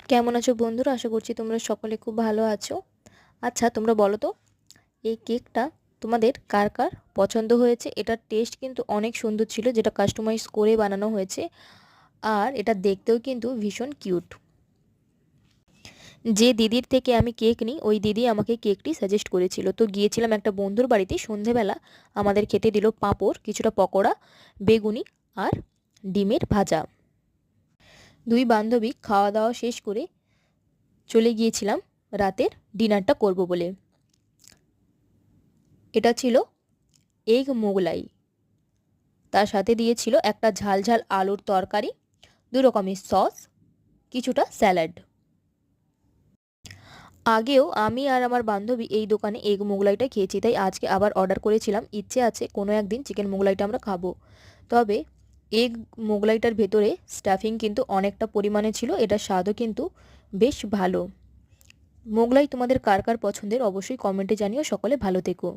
কেমন আছো বন্ধুরা? আশা করছি তোমরা সকলে খুব ভালো আছো। আচ্ছা, তোমরা বলো তো, এই কেকটা তোমাদের কার কার পছন্দ হয়েছে? এটার টেস্ট কিন্তু অনেক সুন্দর ছিল, যেটা কাস্টমাইজ করে বানানো হয়েছে। আর এটা দেখতেও কিন্তু ভীষণ কিউট। যে দিদির থেকে আমি কেক নিই, ওই দিদি আমাকে কেকটি সাজেস্ট করেছিল। তো গিয়েছিলাম একটা বন্ধুর বাড়িতে সন্ধেবেলা। আমাদের খেতে দিল পাঁপড়, কিছুটা পকোড়া, বেগুনি আর ডিমের ভাজা। দুই বান্ধবী খাওয়া দাওয়া শেষ করে চলে গিয়েছিলাম রাতের ডিনারটা করব বলে। এটা ছিল এগ মোগলাই, তার সাথে দিয়েছিল একটা ঝাল ঝাল আলুর তরকারি, দু রকমের সস, কিছুটা স্যালাড। আগেও আমি আর আমার বান্ধবী এই দোকানে এগ মোগলাইটা খেয়েছি, তাই আজকে আবার অর্ডার করেছিলাম। ইচ্ছে আছে কোনো একদিন চিকেন মোগলাইটা আমরা খাবো। তবে এগ মোগলাইটার ভেতরে স্টাফিং কিন্তু অনেকটা পরিমাণে ছিল, এটার স্বাদও কিন্তু বেশ ভালো। মোগলাই তোমাদের কার কার পছন্দের অবশ্যই কমেন্টে জানিও। সকলে ভালো থেকো।